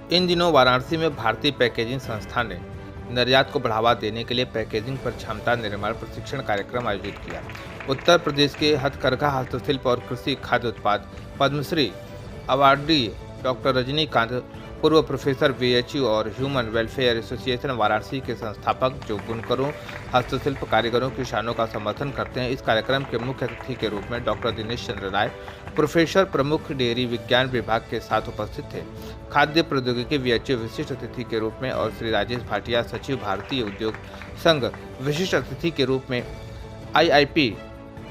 इन दिनों वाराणसी में भारतीय पैकेजिंग संस्थान ने निर्यात को बढ़ावा देने के लिए पैकेजिंग पर क्षमता निर्माण प्रशिक्षण कार्यक्रम आयोजित किया। उत्तर प्रदेश के हथकरघा, हस्तशिल्प और कृषि खाद्य उत्पाद पद्मश्री अवार्डी डॉक्टर रजनीकांत, पूर्व प्रोफेसर बीएचयू और ह्यूमन वेलफेयर एसोसिएशन वाराणसी के संस्थापक, जो बुनकरों, हस्तशिल्प कारीगरों की शानों का समर्थन करते हैं। इस कार्यक्रम के मुख्य अतिथि के रूप में डॉक्टर दिनेश चंद्र राय, प्रोफेसर, प्रमुख डेयरी विज्ञान विभाग के साथ उपस्थित थे। खाद्य प्रौद्योगिकी बीएचयू विशिष्ट अतिथि के रूप में और श्री राजेश भाटिया, सचिव, भारतीय उद्योग संघ, विशिष्ट अतिथि के रूप में। आईआईपी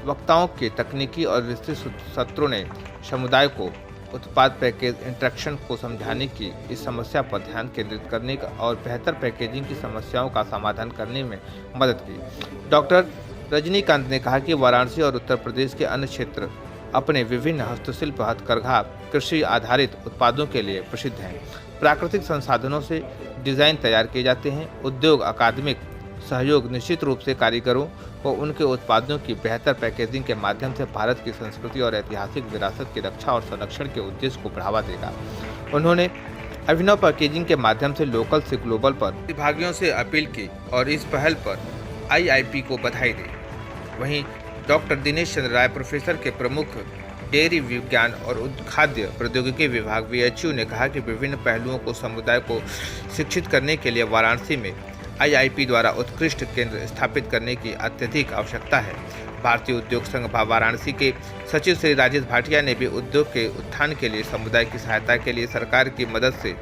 वक्ताओं के तकनीकी और विस्तृत सत्रों ने समुदाय को उत्पाद पैकेज इंटरेक्शन को समझाने की, इस समस्या पर ध्यान केंद्रित करने का और बेहतर पैकेजिंग की समस्याओं का समाधान करने में मदद की। डॉक्टर रजनीकांत ने कहा कि वाराणसी और उत्तर प्रदेश के अन्य क्षेत्र अपने विभिन्न हस्तशिल्प, हथकरघा, कृषि आधारित उत्पादों के लिए प्रसिद्ध हैं। प्राकृतिक संसाधनों से डिज़ाइन तैयार किए जाते हैं। उद्योग अकादमिक सहयोग निश्चित रूप से कारीगरों को उनके उत्पादों की बेहतर पैकेजिंग के माध्यम से भारत की संस्कृति और ऐतिहासिक विरासत की रक्षा और संरक्षण के उद्देश्य को बढ़ावा देगा। उन्होंने अभिनव पैकेजिंग के माध्यम से लोकल से ग्लोबल पर प्रतिभागियों से अपील की और इस पहल पर आईआईपी को बधाई दी। वहीं डॉक्टर दिनेश चंद्र राय, प्रोफेसर के प्रमुख डेयरी विज्ञान और खाद्य प्रौद्योगिकी विभाग बीएचयू, ने कहा कि विभिन्न पहलुओं को समुदाय को शिक्षित करने के लिए वाराणसी में आईआईपी द्वारा उत्कृष्ट केंद्र स्थापित करने की अत्यधिक आवश्यकता है। भारतीय उद्योग संघ वाराणसी के सचिव श्री राजेश भाटिया ने भी उद्योग के उत्थान के लिए समुदाय की सहायता के लिए सरकार की मदद से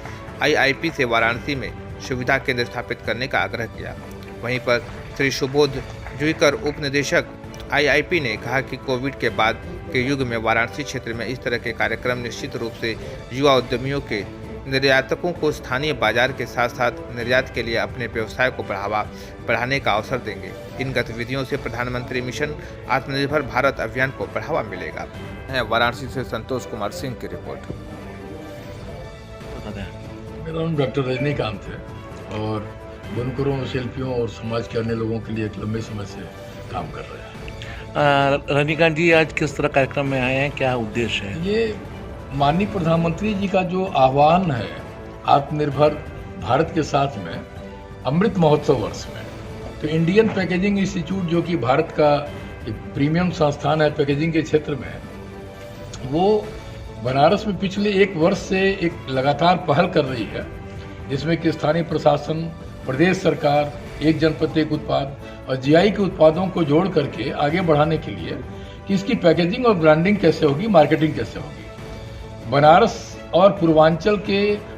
आईआईपी से वाराणसी में सुविधा केंद्र स्थापित करने का आग्रह किया। वहीं पर श्री सुबोध जुईकर, उप निदेशक आईआईपी, ने कहा कि कोविड के बाद के युग में वाराणसी क्षेत्र में इस तरह के कार्यक्रम निश्चित रूप से युवा उद्यमियों के, निर्यातकों को स्थानीय बाजार के साथ साथ निर्यात के लिए अपने व्यवसाय को बढ़ाने का अवसर देंगे। इन गतिविधियों से प्रधानमंत्री मिशन आत्मनिर्भर भारत अभियान को बढ़ावा मिलेगा। वाराणसी से संतोष कुमार सिंह की रिपोर्ट। मेरा नाम डॉक्टर रजनीकांत है और बुनकरों, शिल्पियों और समाज के अन्य लोगों के लिए एक लंबे समय से काम कर रहे हैं। रजनीकांत जी, आज किस तरह कार्यक्रम में आए हैं, क्या उद्देश्य है? ये माननीय प्रधानमंत्री जी का जो आह्वान है आत्मनिर्भर भारत के साथ में अमृत महोत्सव वर्ष में, तो इंडियन पैकेजिंग इंस्टीट्यूट, जो कि भारत का एक प्रीमियम संस्थान है पैकेजिंग के क्षेत्र में, वो बनारस में पिछले 1 वर्ष से एक लगातार पहल कर रही है, जिसमें कि स्थानीय प्रशासन, प्रदेश सरकार, एक जनपद एक उत्पाद और जीआई के उत्पादों को जोड़ करके आगे बढ़ाने के लिए कि इसकी पैकेजिंग और ब्रांडिंग कैसे होगी, मार्केटिंग कैसे होगी। बनारस और पूर्वांचल के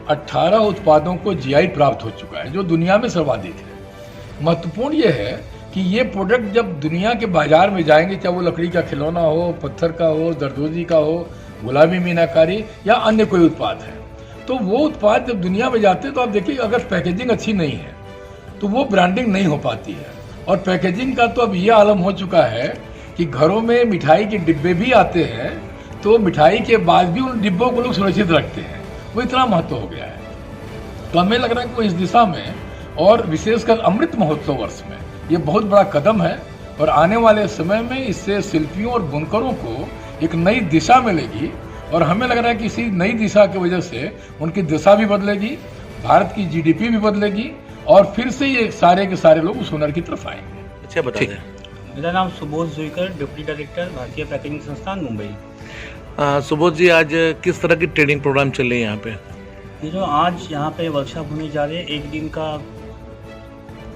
18 उत्पादों को जीआई प्राप्त हो चुका है, जो दुनिया में सर्वाधिक है। महत्वपूर्ण यह है कि ये प्रोडक्ट जब दुनिया के बाजार में जाएंगे, चाहे वो लकड़ी का खिलौना हो, पत्थर का हो, जरदोजी का हो, गुलाबी मीनाकारी या अन्य कोई उत्पाद है, तो वो उत्पाद जब दुनिया में जाते हैं तो आप देखिए, अगर पैकेजिंग अच्छी नहीं है तो वो ब्रांडिंग नहीं हो पाती है। और पैकेजिंग का तो अब ये आलम हो चुका है कि घरों में मिठाई के डिब्बे भी आते हैं, तो मिठाई के बाद भी उन डिब्बों को लोग सुरक्षित रखते हैं। वो इतना महत्व हो गया है। तो हमें लग रहा है कि वो इस दिशा में, और विशेषकर अमृत महोत्सव वर्ष में, ये बहुत बड़ा कदम है और आने वाले समय में इससे शिल्पियों और बुनकरों को एक नई दिशा मिलेगी। और हमें लग रहा है कि इसी नई दिशा की वजह से उनकी दिशा भी बदलेगी, भारत की जीडीपी भी बदलेगी और फिर से ये सारे के सारे लोग उस हुनर की तरफ आएंगे। अच्छा, बता दें। मेरा नाम सुबोध जुईकर, डिप्टी डायरेक्टर, भारतीय पैकेजिंग संस्थान, मुंबई। सुबोध जी, आज किस तरह की ट्रेनिंग प्रोग्राम चल रही है यहाँ पे? ये जो आज यहाँ पे वर्कशॉप होने जा रहे हैं, 1 दिन का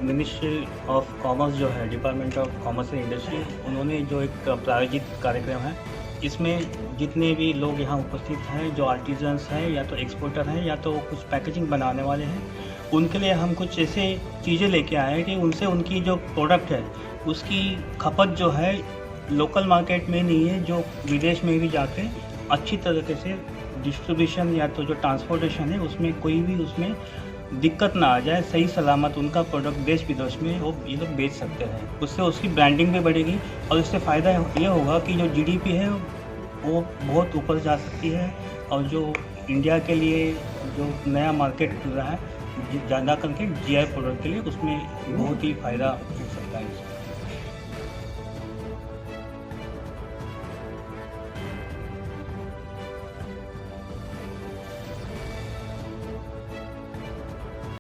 मिनिस्ट्री ऑफ कॉमर्स जो है, department of commerce and industry, उन्होंने जो एक प्रायोजित कार्यक्रम है, इसमें जितने भी लोग यहाँ उपस्थित हैं, जो आर्टिजन्स हैं या तो एक्सपोर्टर हैं या तो कुछ पैकेजिंग बनाने वाले हैं, उनके लिए हम कुछ ऐसे चीज़ें लेके आए हैं कि उनसे उनकी जो प्रोडक्ट है उसकी खपत जो है लोकल मार्केट में नहीं है, जो विदेश में भी जाके अच्छी तरीके से डिस्ट्रीब्यूशन या तो जो ट्रांसपोर्टेशन है उसमें कोई भी उसमें दिक्कत ना आ जाए, सही सलामत उनका प्रोडक्ट देश विदेश में वो ये लोग बेच सकते हैं। उससे उसकी ब्रांडिंग भी बढ़ेगी और इससे फ़ायदा ये होगा कि जो जीडीपी है वो बहुत ऊपर जा सकती है और जो इंडिया के लिए जो नया मार्केट खुल रहा है ज़्यादा करके जीआई प्रोडक्ट के लिए, उसमें बहुत ही फ़ायदा हो सकता है।